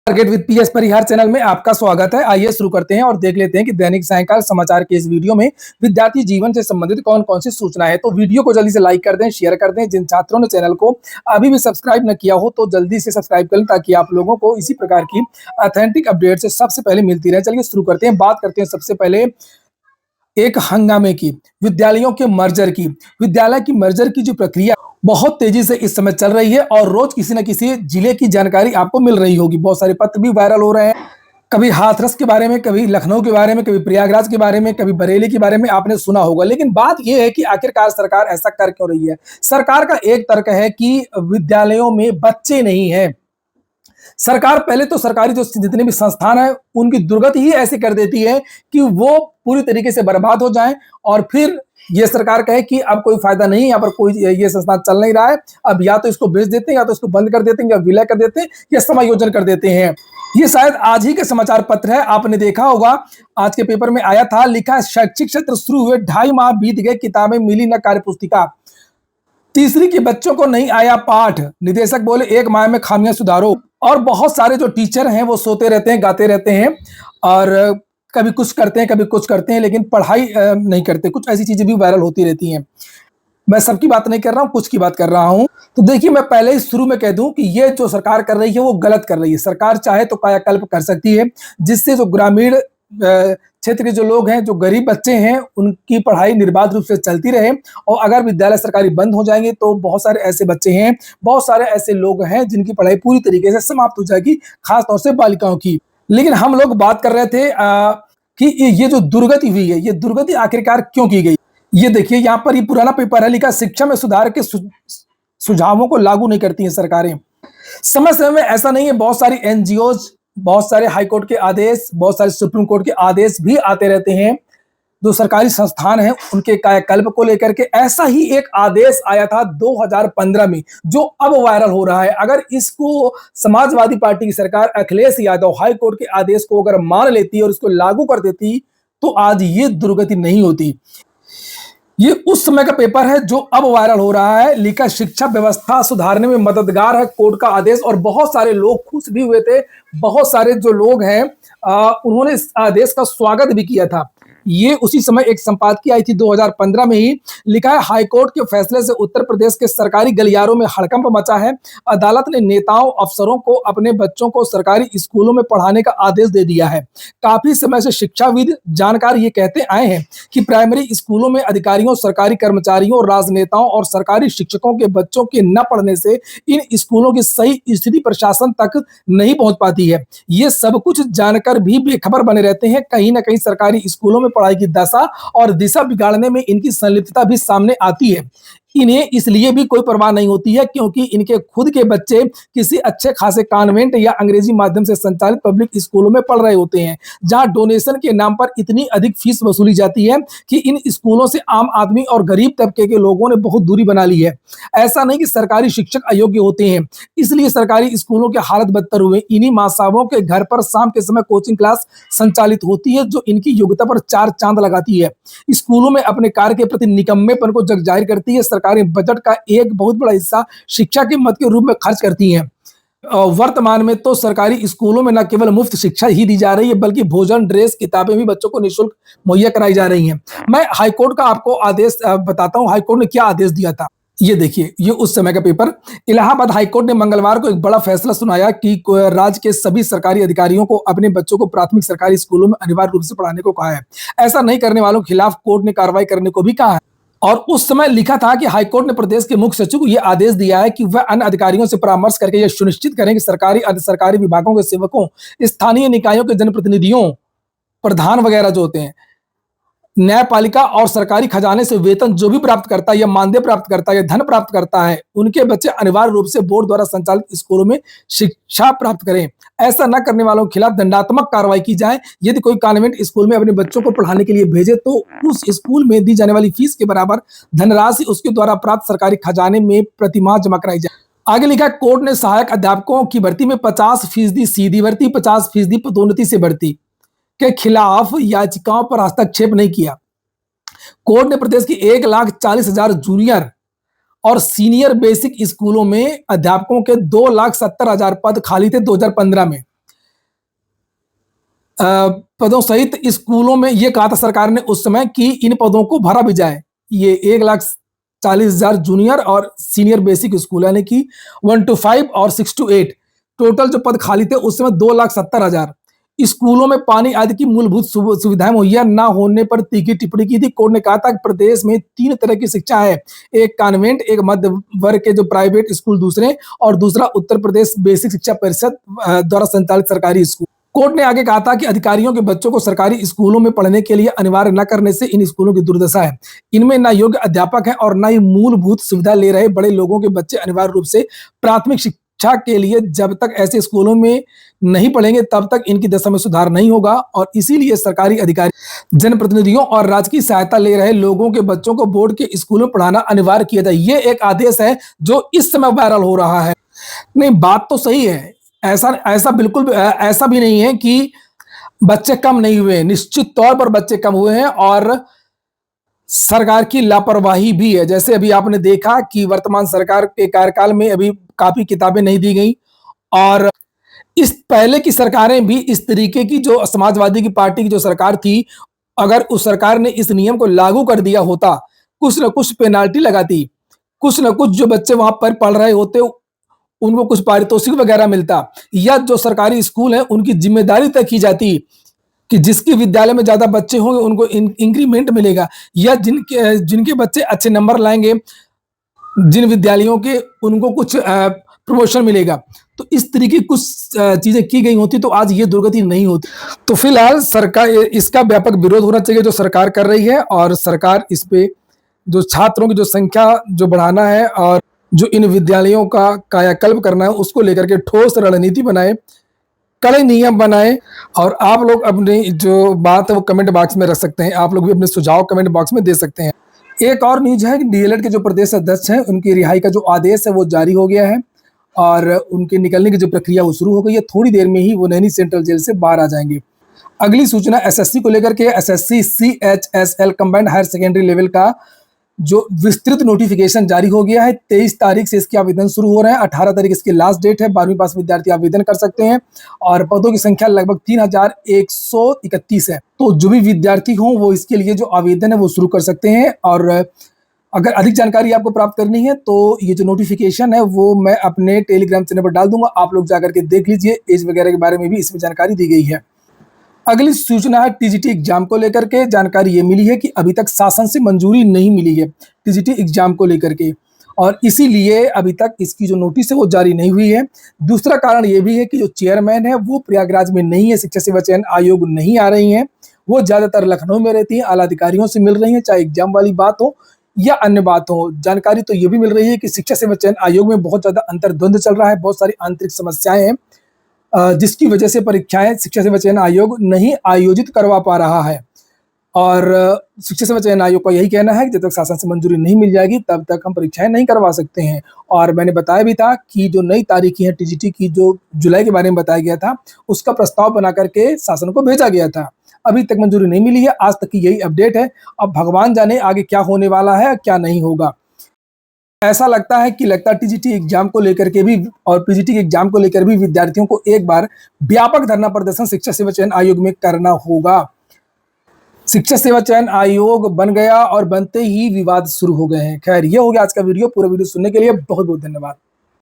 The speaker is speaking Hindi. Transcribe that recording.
Target with PS Parihar channel में आपका स्वागत है। आइए शुरू करते हैं और देख लेते हैं कि दैनिक सायंकाल समाचार के इस वीडियो में विद्यार्थी जीवन से संबंधित कौन कौन सी सूचनाएं है। तो वीडियो को जल्दी से लाइक कर दें, शेयर कर दें। जिन छात्रों ने चैनल को अभी भी सब्सक्राइब न किया हो तो जल्दी से सब्सक्राइब करें ताकि आप लोगों को इसी प्रकार की ऑथेंटिक अपडेट से सबसे पहले मिलती रहे। चलिए शुरू करते हैं। बात करते हैं सबसे पहले एक हंगामे की, विद्यालयों के मर्जर की। विद्यालय की मर्जर की जो प्रक्रिया बहुत तेजी से इस समय चल रही है और रोज किसी न किसी जिले की जानकारी आपको मिल रही होगी। बहुत सारे पत्र भी वायरल हो रहे हैं, कभी हाथरस के बारे में, कभी लखनऊ के बारे में, कभी प्रयागराज के बारे में, कभी बरेली के बारे में आपने सुना होगा। लेकिन बात यह है कि आखिरकार सरकार ऐसा कर क्यों रही है। सरकार का एक तर्क है कि विद्यालयों में बच्चे नहीं हैं। सरकार पहले तो सरकारी जो जितने भी संस्थान है उनकी दुर्गति ही ऐसी कर देती है कि वो पूरी तरीके से बर्बाद हो जाएं और फिर ये सरकार कहे कि अब कोई फायदा नहीं, यहाँ पर कोई ये संस्थान चल नहीं रहा है, अब या तो इसको बेच देते हैं, या तो इसको बंद कर देते हैं, या विलय कर देते हैं, या समायोजन कर देते हैं। ये शायद आज ही के समाचार पत्र है, आपने देखा होगा। आज के पेपर में आया था, लिखा शैक्षिक सत्र शुरू हुए 2.5 माह बीत गए, किताबें मिली न कार्य पुस्तिका। तीसरी के बच्चों को नहीं आया पाठ, निदेशक बोले 1 माह में खामियां सुधारो। और बहुत सारे जो टीचर हैं वो सोते रहते हैं, गाते रहते हैं और कभी कुछ करते हैं, कभी कुछ करते हैं, लेकिन पढ़ाई नहीं करते। कुछ ऐसी चीजें भी वायरल होती रहती हैं। मैं सबकी बात नहीं कर रहा हूँ, कुछ की बात कर रहा हूँ। तो देखिए, मैं पहले ही शुरू में कह दूं कि ये जो सरकार कर रही है वो गलत कर रही है। सरकार चाहे तो कायाकल्प कर सकती है, जिससे जो ग्रामीण क्षेत्र के जो लोग हैं, जो गरीब बच्चे हैं, उनकी पढ़ाई निर्बाध रूप से चलती रहे। और अगर विद्यालय सरकारी बंद हो जाएंगे तो बहुत सारे ऐसे बच्चे हैं, बहुत सारे ऐसे लोग हैं जिनकी पढ़ाई पूरी तरीके से समाप्त हो जाएगी, खासतौर से बालिकाओं की। लेकिन हम लोग बात कर रहे थे कि ये जो दुर्गति हुई है, ये दुर्गति आखिरकार क्यों की गई। ये देखिए, यहाँ पर ये पुराना पेपर है, लिखा शिक्षा में सुधार के सुझावों को लागू नहीं करती हैं सरकारें। समय समय में ऐसा नहीं है, बहुत सारी एनजीओज, बहुत सारे हाईकोर्ट के आदेश, बहुत सारे सुप्रीम कोर्ट के आदेश भी आते रहते हैं जो सरकारी संस्थान हैं उनके कायाकल्प को लेकर के। ऐसा ही एक आदेश आया था 2015 में जो अब वायरल हो रहा है। अगर इसको समाजवादी पार्टी की सरकार, अखिलेश यादव, हाई कोर्ट के आदेश को अगर मान लेती और इसको लागू कर देती तो आज ये दुर्गति नहीं होती। ये उस समय का पेपर है जो अब वायरल हो रहा है, लिखा शिक्षा व्यवस्था सुधारने में मददगार है कोर्ट का आदेश। और बहुत सारे लोग खुश भी हुए थे, बहुत सारे जो लोग हैं उन्होंने इस आदेश का स्वागत भी किया था। ये उसी समय एक संपादकीय आई थी 2015 में ही, लिखा है हाईकोर्ट के फैसले से उत्तर प्रदेश के सरकारी गलियारों में हड़कंप मचा है। अदालत ने नेताओं अफसरों को अपने बच्चों को सरकारी स्कूलों में पढ़ाने का आदेश दे दिया है। काफी समय से शिक्षाविद, जानकार ये कहते आए हैं कि प्राइमरी स्कूलों में अधिकारियों, सरकारी कर्मचारियों, राजनेताओं और सरकारी शिक्षकों के बच्चों के न पढ़ने से इन स्कूलों की सही स्थिति प्रशासन तक नहीं पहुंच पाती है। ये सब कुछ जानकर भी बेखबर बने रहते हैं। कहीं ना कहीं सरकारी स्कूलों में पढ़ाई की दशा और दिशा बिगाड़ने में इनकी संलिप्तता भी सामने आती है। इन्हें इसलिए भी कोई परवाह नहीं होती है क्योंकि इनके खुद के बच्चे किसी अच्छे खासे कॉन्वेंट या अंग्रेजी माध्यम से संचालित पब्लिक स्कूलों में पढ़ रहे होते हैं, जहां डोनेशन के नाम पर इतनी अधिक फीस वसूली जाती है कि इन स्कूलों से आम आदमी और गरीब तबके के लोगों ने बहुत दूरी बना ली है। ऐसा नहीं कि सरकारी शिक्षक अयोग्य होते हैं, इसलिए सरकारी स्कूलों की हालत बदतर हुए। इन्हीं माँ साहबों के घर पर शाम के समय कोचिंग क्लास संचालित होती है जो इनकी योग्यता पर 4 चांद लगाती है। स्कूलों में अपने कार्य के प्रति निकम्मेपन को जग जाहिर करती है। सरकारी बजट का एक बहुत बड़ा हिस्सा शिक्षा की मद के रूप में खर्च करती हैं। वर्तमान में तो सरकारी स्कूलों में न केवल मुफ्त शिक्षा ही दी जा रही है बल्कि भोजन, ड्रेस, किताबें भी बच्चों को निःशुल्क मुहैया कराई जा रही हैं। मैं हाईकोर्ट का आपको आदेश बताता हूं, हाईकोर्ट ने क्या आदेश दिया था। ये देखिए, ये उस समय का पेपर। इलाहाबाद हाईकोर्ट ने मंगलवार को एक बड़ा फैसला सुनाया कि राज्य के सभी सरकारी अधिकारियों को अपने बच्चों को प्राथमिक सरकारी स्कूलों में अनिवार्य रूप से पढ़ाने को कहा है। ऐसा नहीं करने वालों के खिलाफ कोर्ट ने कार्रवाई करने को भी कहा है। और उस समय लिखा था कि हाईकोर्ट ने प्रदेश के मुख्य सचिव को यह आदेश दिया है कि वह अन्य अधिकारियों से परामर्श करके यह सुनिश्चित करें कि सरकारी, अर्ध सरकारी विभागों के सेवकों, स्थानीय निकायों के जनप्रतिनिधियों, प्रधान वगैरह जो होते हैं, न्यायपालिका और सरकारी खजाने से वेतन जो भी प्राप्त करता है या मानदेय प्राप्त करता है या धन प्राप्त करता है, उनके बच्चे अनिवार्य रूप से बोर्ड द्वारा संचालित स्कूलों में शिक्षा प्राप्त करें। ऐसा न करने वालों के खिलाफ दंडात्मक कार्रवाई की जाए। यदि कोई कॉन्वेंट स्कूल में अपने बच्चों को पढ़ाने के लिए भेजे तो उस स्कूल में दी जाने वाली फीस के बराबर धनराशि उसके द्वारा प्राप्त सरकारी खजाने में प्रतिमाह जमा कराई जाए। आगे लिखा, कोर्ट ने सहायक अध्यापकों की भर्ती में 50% सीधी भर्ती, 50% पदोन्नति से भर्ती के खिलाफ याचिकाओं पर हस्तक्षेप नहीं किया। कोर्ट ने प्रदेश की 1,40,000 जूनियर और सीनियर बेसिक स्कूलों में अध्यापकों के 2,70,000 पद खाली थे 2015 में। पदों सहित स्कूलों में ये कहा था सरकार ने उस समय कि इन पदों को भरा भी जाए। ये 1,40,000 जूनियर और सीनियर बेसिक स्कूल यानी कि 1 to 5 और 6 to 8 टोटल जो पद खाली थे उस समय 2,70,000। स्कूलों में पानी आदि की मूलभूत सुविधाएं मुहैया ना होने पर तीखी टिप्पणी की थी। कोर्ट ने कहा था कि प्रदेश में 3 तरह की शिक्षा है, एक कॉन्वेंट, एक मध्य वर्ग के जो प्राइवेट स्कूल दूसरे, और दूसरा उत्तर प्रदेश बेसिक शिक्षा परिषद द्वारा संचालित सरकारी स्कूल। कोर्ट ने आगे कहा था कि अधिकारियों के बच्चों को सरकारी स्कूलों में पढ़ने के लिए अनिवार्य न करने से इन स्कूलों की दुर्दशा है। इनमें ना योग्य अध्यापक हैं और ना ही मूलभूत सुविधा ले रहे बड़े लोगों के बच्चे अनिवार्य रूप से प्राथमिक शिक्षा के लिए जब तक ऐसे स्कूलों में नहीं पढ़ेंगे तब तक इनकी दशा में सुधार नहीं होगा, और इसीलिए सरकारी अधिकारी, जनप्रतिनिधियों और राजकीय सहायता ले रहे लोगों के बच्चों को बोर्ड के स्कूलों में पढ़ाना अनिवार्य किया जाए। ये एक आदेश है जो इस समय वायरल हो रहा है। नहीं, बात तो सही है। ऐसा ऐसा बिल्कुल ऐसा भी नहीं है कि बच्चे कम नहीं हुए, निश्चित तौर पर बच्चे कम हुए हैं और सरकार की लापरवाही भी है। जैसे अभी आपने देखा कि वर्तमान सरकार के कार्यकाल में अभी कापी किताबें नहीं दी गई, और इस पहले की सरकारें भी इस तरीके की, जो समाजवादी की पार्टी की जो सरकार थी, अगर उस सरकार ने इस नियम को लागू कर दिया होता, कुछ न कुछ पेनाल्टी लगाती, कुछ न कुछ जो बच्चे वहां पर पढ़ रहे होते उनको कुछ पारितोषिक वगैरह मिलता, या जो सरकारी स्कूल है उनकी जिम्मेदारी तय की जाती कि जिसके विद्यालय में ज्यादा बच्चे होंगे उनको इंक्रीमेंट मिलेगा, या जिनके जिनके बच्चे अच्छे नंबर लाएंगे, जिन विद्यालयों के, उनको कुछ प्रमोशन मिलेगा। तो इस तरीके की कुछ चीजें की गई होती तो आज ये दुर्गति नहीं होती। तो फिलहाल सरकार, इसका व्यापक विरोध होना चाहिए जो सरकार कर रही है, और सरकार इस पे जो छात्रों की जो संख्या जो बढ़ाना है और जो इन विद्यालयों का कायाकल्प करना है उसको लेकर के ठोस रणनीति बनाए, कड़े नियम बनाए। और आप लोग अपनी जो बात है वो कमेंट बॉक्स में रख सकते हैं, आप लोग भी अपने सुझाव कमेंट बॉक्स में दे सकते हैं। एक और न्यूज है कि डीएलएड के जो प्रदेश अध्यक्ष हैं उनकी रिहाई का जो आदेश है वो जारी हो गया है, और उनके निकलने की जो प्रक्रिया वो शुरू हो गई है। थोड़ी देर में ही वो नैनी सेंट्रल जेल से बाहर आ जाएंगे। अगली सूचना एसएससी को लेकर के, SSC CHSL combined higher secondary level का जो विस्तृत नोटिफिकेशन जारी हो गया है। 23 तारीख से इसके आवेदन शुरू हो रहे हैं, 18 तारीख इसकी लास्ट डेट है। 12वीं पास विद्यार्थी आवेदन कर सकते हैं, और पदों की संख्या लगभग 3,131 है। तो जो भी विद्यार्थी हों वो इसके लिए जो आवेदन है वो शुरू कर सकते हैं। और अगर अधिक जानकारी आपको प्राप्त करनी है तो ये जो नोटिफिकेशन है वो मैं अपने टेलीग्राम चैनल पर डाल दूंगा, आप लोग जाकर के देख लीजिए। एज वगैरह के बारे में भी इसमें जानकारी दी गई है। अगली सूचना है टीजीटी एग्जाम को लेकर के। जानकारी ये मिली है कि अभी तक शासन से मंजूरी नहीं मिली है टीजीटी एग्जाम को लेकर के, और इसीलिए अभी तक इसकी जो नोटिस है वो जारी नहीं हुई है। दूसरा कारण ये भी है कि जो चेयरमैन है वो प्रयागराज में नहीं है, शिक्षा सेवा चयन आयोग नहीं आ रही हैं, वो ज्यादातर लखनऊ में रहती हैं, आला अधिकारियों से मिल रही हैं, चाहे एग्जाम वाली बात हो या अन्य बात हो। जानकारी तो ये भी मिल रही है कि शिक्षा सेवा चयन आयोग में बहुत ज्यादा अंतर्द्वंद चल रहा है, बहुत सारी आंतरिक समस्याएं हैं, जिसकी वजह से परीक्षाएं शिक्षा सेवा चयन आयोग नहीं आयोजित करवा पा रहा है। और शिक्षा सेवा चयन आयोग का यही कहना है कि जब तक शासन से मंजूरी नहीं मिल जाएगी तब तक हम परीक्षाएं नहीं करवा सकते हैं। और मैंने बताया भी था कि जो नई तारीखें हैं टीजीटी की, जो जुलाई के बारे में बताया गया था, उसका प्रस्ताव बना करके शासन को भेजा गया था। अभी तक मंजूरी नहीं मिली है, आज तक की यही अपडेट है। अब भगवान जाने आगे क्या होने वाला है, क्या नहीं होगा। ऐसा लगता है कि टीजीटी एग्जाम को लेकर के भी और पीजीटी के एग्जाम को लेकर भी विद्यार्थियों को एक बार व्यापक धरना प्रदर्शन शिक्षा सेवा चयन आयोग में करना होगा। शिक्षा सेवा चयन आयोग बन गया और बनते ही विवाद शुरू हो गए हैं। खैर, ये हो गया आज का वीडियो। पूरा वीडियो सुनने के लिए बहुत बहुत धन्यवाद।